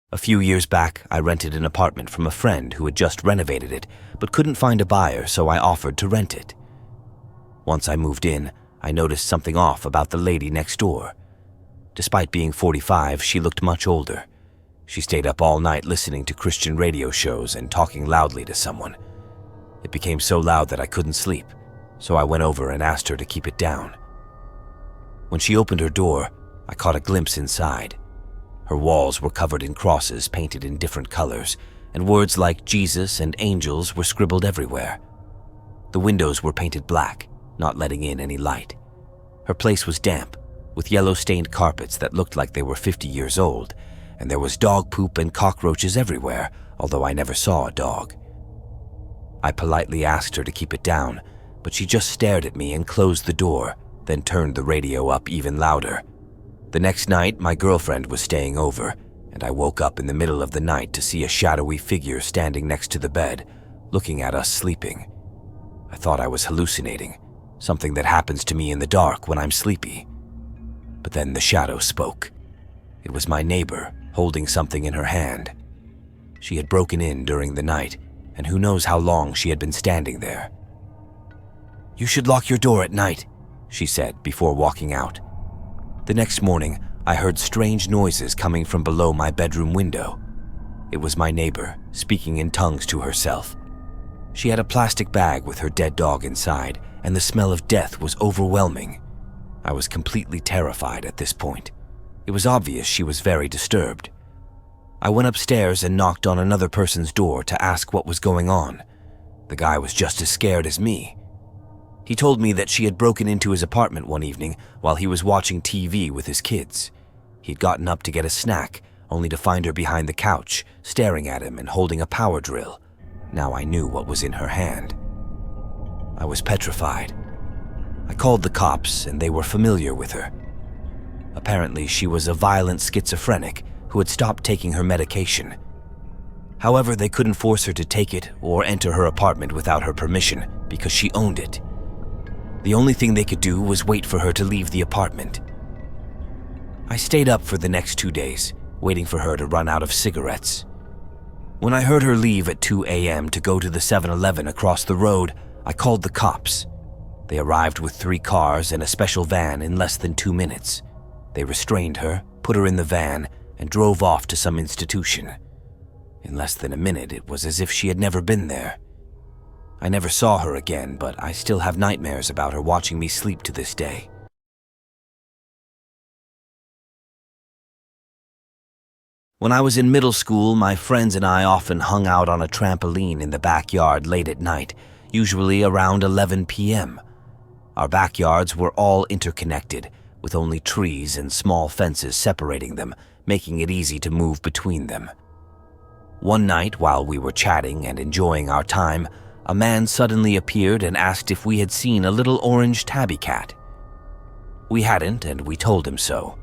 A few years back, I rented an apartment from a friend who had just renovated it, but couldn't find a buyer, so I offered to rent it. Once I moved in, I noticed something off about the lady next door. Despite being 45, she looked much older. She stayed up all night listening to Christian radio shows and talking loudly to someone. It became so loud that I couldn't sleep, so I went over and asked her to keep it down. When she opened her door, I caught a glimpse inside. Her walls were covered in crosses painted in different colors, and words like Jesus and angels were scribbled everywhere. The windows were painted black, not letting in any light. Her place was damp, with yellow-stained carpets that looked like they were 50 years old, and there was dog poop and cockroaches everywhere, although I never saw a dog. I politely asked her to keep it down, but she just stared at me and closed the door, then turned the radio up even louder. The next night, my girlfriend was staying over, and I woke up in the middle of the night to see a shadowy figure standing next to the bed, looking at us sleeping. I thought I was hallucinating, something that happens to me in the dark when I'm sleepy. But then the shadow spoke. It was my neighbor, holding something in her hand. She had broken in during the night, and who knows how long she had been standing there. "You should lock your door at night," she said before walking out. The next morning, I heard strange noises coming from below my bedroom window. It was my neighbor, speaking in tongues to herself. She had a plastic bag with her dead dog inside, and the smell of death was overwhelming. I was completely terrified at this point. It was obvious she was very disturbed. I went upstairs and knocked on another person's door to ask what was going on. The guy was just as scared as me. He told me that she had broken into his apartment one evening while he was watching TV with his kids. He'd gotten up to get a snack, only to find her behind the couch, staring at him and holding a power drill. Now I knew what was in her hand. I was petrified. I called the cops, and they were familiar with her. Apparently, she was a violent schizophrenic who had stopped taking her medication. However, they couldn't force her to take it or enter her apartment without her permission because she owned it. The only thing they could do was wait for her to leave the apartment. I stayed up for the next 2 days, waiting for her to run out of cigarettes. When I heard her leave at 2 a.m. to go to the 7-Eleven across the road, I called the cops. They arrived with 3 cars and a special van in less than 2 minutes. They restrained her, put her in the van, and drove off to some institution. In less than a minute, it was as if she had never been there. I never saw her again, but I still have nightmares about her watching me sleep to this day. When I was in middle school, my friends and I often hung out on a trampoline in the backyard late at night, usually around 11 p.m. Our backyards were all interconnected, with only trees and small fences separating them, making it easy to move between them. One night, while we were chatting and enjoying our time, a man suddenly appeared and asked if we had seen a little orange tabby cat. We hadn't, and we told him so.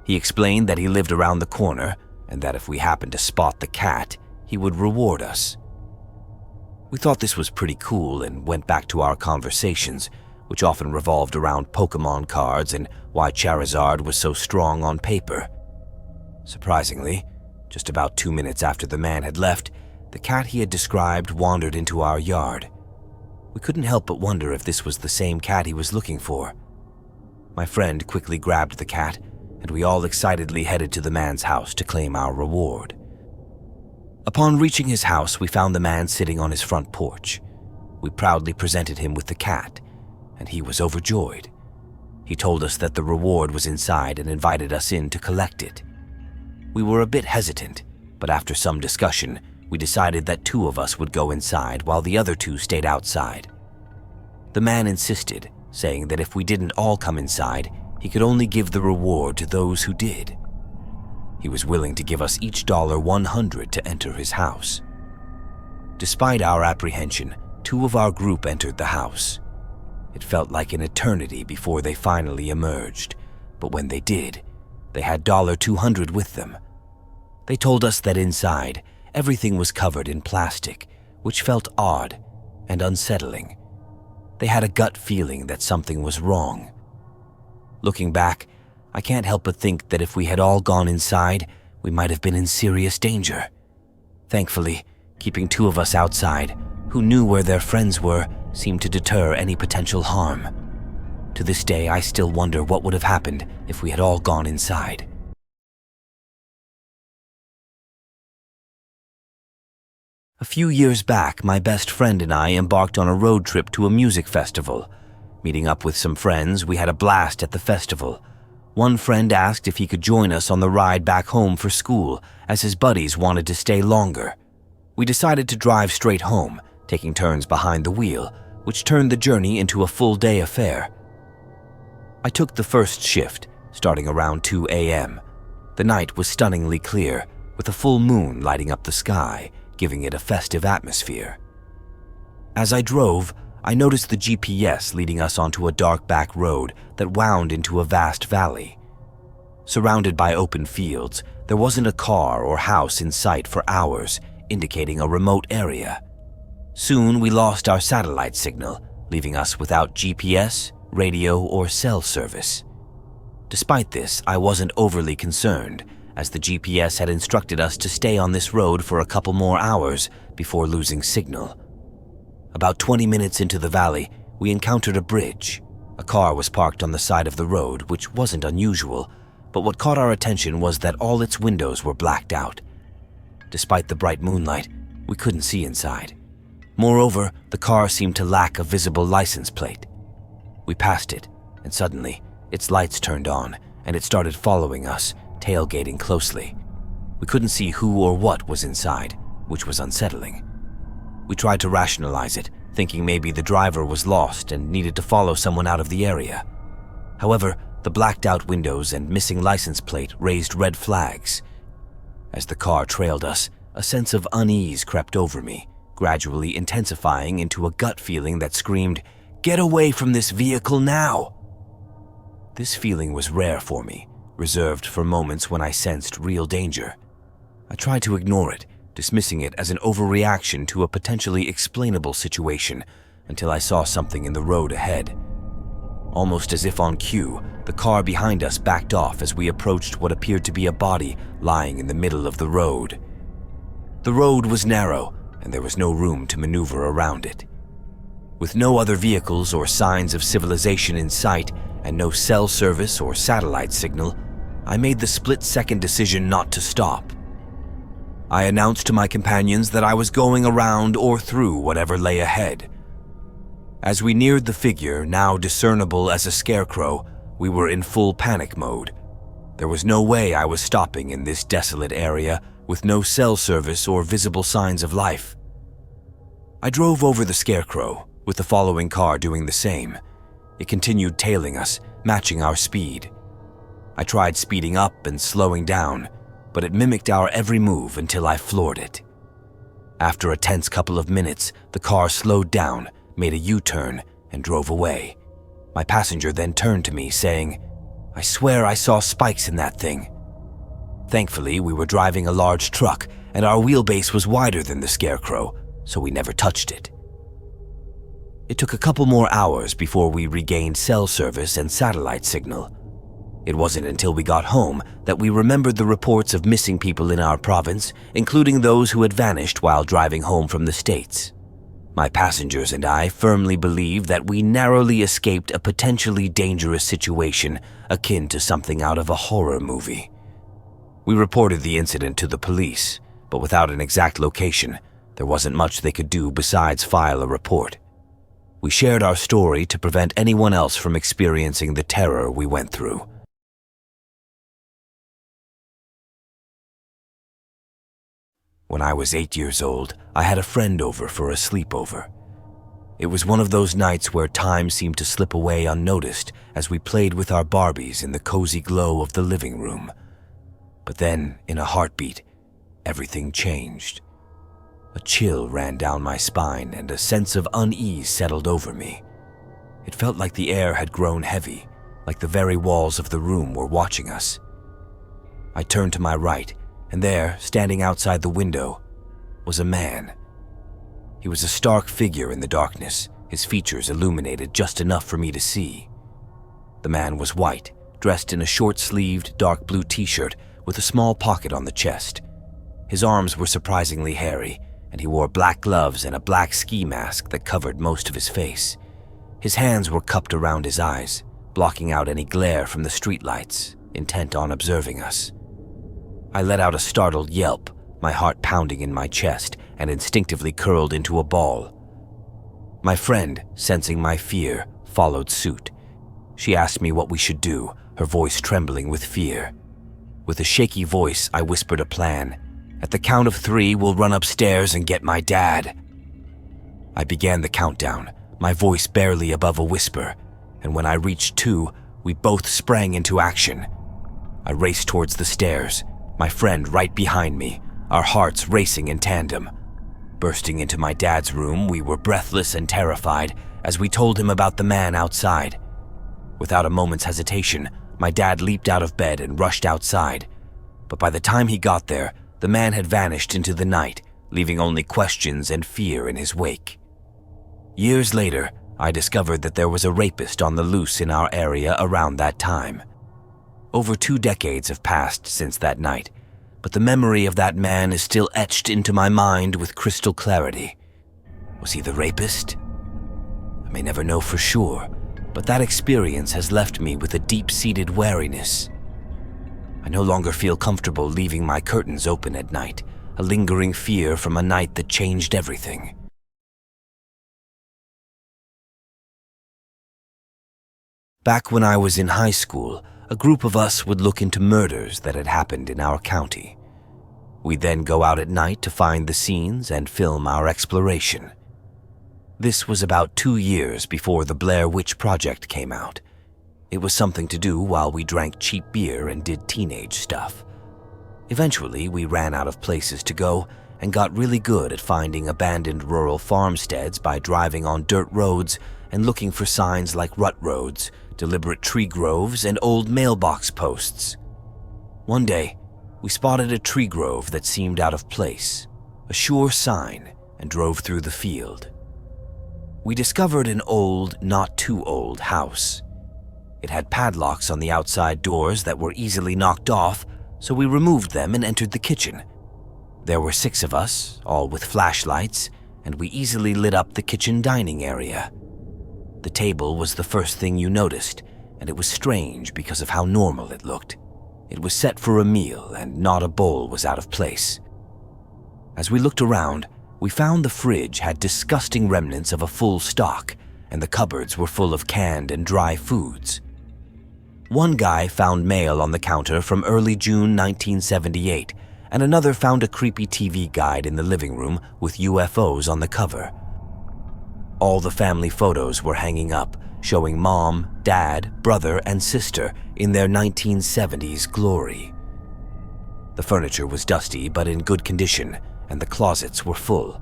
He explained that he lived around the corner, and that if we happened to spot the cat, he would reward us. We thought this was pretty cool and went back to our conversations, which often revolved around Pokemon cards and why Charizard was so strong on paper. Surprisingly, just about 2 minutes after the man had left, the cat he had described wandered into our yard. We couldn't help but wonder if this was the same cat he was looking for. My friend quickly grabbed the cat, and we all excitedly headed to the man's house to claim our reward. Upon reaching his house, we found the man sitting on his front porch. We proudly presented him with the cat, and he was overjoyed. He told us that the reward was inside and invited us in to collect it. We were a bit hesitant, but after some discussion, we decided that 2 of us would go inside while the other 2 stayed outside. The man insisted, saying that if we didn't all come inside, he could only give the reward to those who did. He was willing to give us each $100 to enter his house. Despite our apprehension, 2 of our group entered the house. It felt like an eternity before they finally emerged, but when they did, they had $200 with them. They told us that inside, everything was covered in plastic, which felt odd and unsettling. They had a gut feeling that something was wrong. Looking back, I can't help but think that if we had all gone inside, We might have been in serious danger. Thankfully, keeping two of us outside, who knew where their friends were, seemed to deter any potential harm. To this day, I still wonder what would have happened if we had all gone inside. A few years back, my best friend and I embarked on a road trip to a music festival. Meeting up with some friends, we had a blast at the festival. One friend asked if he could join us on the ride back home for school, as his buddies wanted to stay longer. We decided to drive straight home, taking turns behind the wheel, which turned the journey into a full-day affair. I took the first shift, starting around 2 a.m. The night was stunningly clear, with a full moon lighting up the sky, giving it a festive atmosphere. As I drove, I noticed the GPS leading us onto a dark back road that wound into a vast valley. Surrounded by open fields, there wasn't a car or house in sight for hours, indicating a remote area. Soon we lost our satellite signal, leaving us without GPS, radio, or cell service. Despite this, I wasn't overly concerned, as the GPS had instructed us to stay on this road for a couple more hours before losing signal. About 20 minutes into the valley, we encountered a bridge. A car was parked on the side of the road, which wasn't unusual, but what caught our attention was that all its windows were blacked out. Despite the bright moonlight, we couldn't see inside. Moreover, the car seemed to lack a visible license plate. We passed it, and suddenly, its lights turned on, and it started following us, tailgating closely. We couldn't see who or what was inside, which was unsettling. We tried to rationalize it, thinking maybe the driver was lost and needed to follow someone out of the area. However, the blacked-out windows and missing license plate raised red flags. As the car trailed us, a sense of unease crept over me, gradually intensifying into a gut feeling that screamed, "Get away from this vehicle now!" This feeling was rare for me, reserved for moments when I sensed real danger. I tried to ignore it, dismissing it as an overreaction to a potentially explainable situation, until I saw something in the road ahead. Almost as if on cue, the car behind us backed off as we approached what appeared to be a body lying in the middle of the road. The road was narrow, and there was no room to maneuver around it. With no other vehicles or signs of civilization in sight, and no cell service or satellite signal, I made the split-second decision not to stop. I announced to my companions that I was going around or through whatever lay ahead. As we neared the figure, now discernible as a scarecrow, we were in full panic mode. There was no way I was stopping in this desolate area with no cell service or visible signs of life. I drove over the scarecrow, with the following car doing the same. It continued tailing us, matching our speed. I tried speeding up and slowing down, but it mimicked our every move until I floored it. After a tense couple of minutes, the car slowed down, made a U-turn, and drove away. My passenger then turned to me, saying, "I swear I saw spikes in that thing." Thankfully, we were driving a large truck, and our wheelbase was wider than the scarecrow, so we never touched it. It took a couple more hours before we regained cell service and satellite signal. It wasn't until we got home that we remembered the reports of missing people in our province, including those who had vanished while driving home from the States. My passengers and I firmly believe that we narrowly escaped a potentially dangerous situation akin to something out of a horror movie. We reported the incident to the police, but without an exact location, there wasn't much they could do besides file a report. We shared our story to prevent anyone else from experiencing the terror we went through. When I was 8 years old, I had a friend over for a sleepover. It was one of those nights where time seemed to slip away unnoticed as we played with our Barbies in the cozy glow of the living room. But then, in a heartbeat, everything changed. A chill ran down my spine and a sense of unease settled over me. It felt like the air had grown heavy, like the very walls of the room were watching us. I turned to my right, and there, standing outside the window, was a man. He was a stark figure in the darkness, his features illuminated just enough for me to see. The man was white, dressed in a short-sleeved, dark blue t-shirt with a small pocket on the chest. His arms were surprisingly hairy, and he wore black gloves and a black ski mask that covered most of his face. His hands were cupped around his eyes, blocking out any glare from the streetlights, intent on observing us. I let out a startled yelp, my heart pounding in my chest, and instinctively curled into a ball. My friend, sensing my fear, followed suit. She asked me what we should do, her voice trembling with fear. With a shaky voice, I whispered a plan. At the count of 3, we'll run upstairs and get my dad. I began the countdown, my voice barely above a whisper, and when I reached 2, we both sprang into action. I raced towards the stairs, my friend right behind me, our hearts racing in tandem. Bursting into my dad's room, we were breathless and terrified as we told him about the man outside. Without a moment's hesitation, my dad leaped out of bed and rushed outside. But by the time he got there, the man had vanished into the night, leaving only questions and fear in his wake. Years later, I discovered that there was a rapist on the loose in our area around that time. Over 2 decades have passed since that night, but the memory of that man is still etched into my mind with crystal clarity. Was he the rapist? I may never know for sure, but that experience has left me with a deep-seated wariness. I no longer feel comfortable leaving my curtains open at night, a lingering fear from a night that changed everything. Back when I was in high school, a group of us would look into murders that had happened in our county. We'd then go out at night to find the scenes and film our exploration. This was about 2 years before the Blair Witch Project came out. It was something to do while we drank cheap beer and did teenage stuff. Eventually, we ran out of places to go and got really good at finding abandoned rural farmsteads by driving on dirt roads and looking for signs like rut roads, deliberate tree groves, and old mailbox posts. One day, we spotted a tree grove that seemed out of place, a sure sign, and drove through the field. We discovered an old, not too old house. It had padlocks on the outside doors that were easily knocked off, so we removed them and entered the kitchen. There were 6 of us, all with flashlights, and we easily lit up the kitchen dining area. The table was the first thing you noticed, and it was strange because of how normal it looked. It was set for a meal, and not a bowl was out of place. As we looked around, we found the fridge had disgusting remnants of a full stock, and the cupboards were full of canned and dry foods. One guy found mail on the counter from early June 1978, and another found a creepy TV guide in the living room with UFOs on the cover. All the family photos were hanging up, showing mom, dad, brother, and sister in their 1970s glory. The furniture was dusty but in good condition, and the closets were full.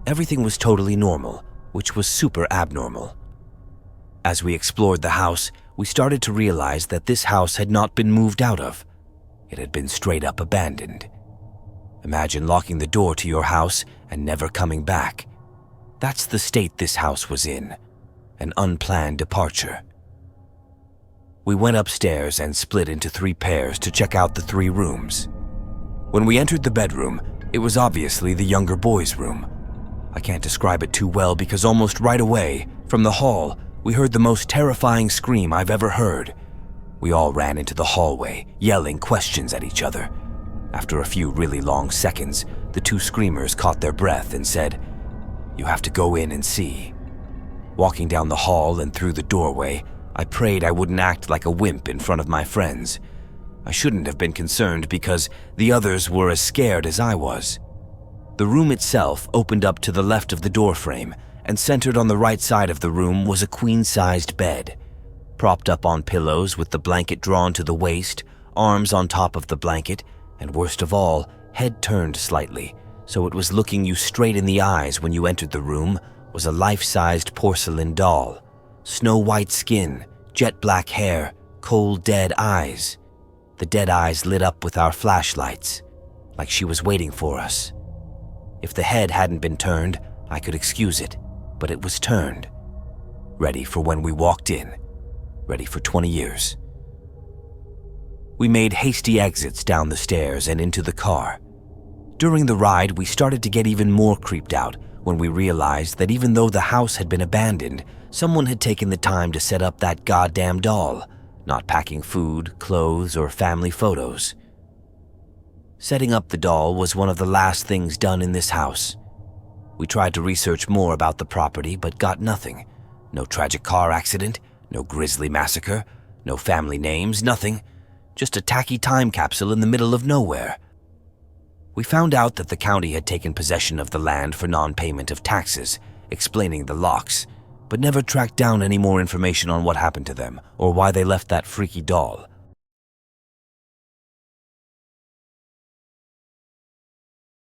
Everything was totally normal, which was super abnormal. As we explored the house, we started to realize that this house had not been moved out of. It had been straight up abandoned. Imagine locking the door to your house and never coming back. That's the state this house was in, an unplanned departure. We went upstairs and split into 3 pairs to check out the 3 rooms. When we entered the bedroom, it was obviously the younger boy's room. I can't describe it too well because almost right away, from the hall, we heard the most terrifying scream I've ever heard. We all ran into the hallway, yelling questions at each other. After a few really long seconds, the 2 screamers caught their breath and said, "You have to go in and see." Walking down the hall and through the doorway, I prayed I wouldn't act like a wimp in front of my friends. I shouldn't have been concerned because the others were as scared as I was. The room itself opened up to the left of the doorframe, and centered on the right side of the room was a queen-sized bed. Propped up on pillows with the blanket drawn to the waist, arms on top of the blanket, and worst of all, head turned slightly, so it was looking you straight in the eyes when you entered the room, was a life-sized porcelain doll. Snow-white skin, jet-black hair, cold, dead eyes. The dead eyes lit up with our flashlights, like she was waiting for us. If the head hadn't been turned, I could excuse it, but it was turned. Ready for when we walked in. Ready for 20 years. We made hasty exits down the stairs and into the car. During the ride, we started to get even more creeped out when we realized that even though the house had been abandoned, someone had taken the time to set up that goddamn doll, not packing food, clothes, or family photos. Setting up the doll was one of the last things done in this house. We tried to research more about the property, but got nothing. No tragic car accident, no grisly massacre, no family names, nothing. Just a tacky time capsule in the middle of nowhere. We found out that the county had taken possession of the land for non-payment of taxes, explaining the locks, but never tracked down any more information on what happened to them or why they left that freaky doll.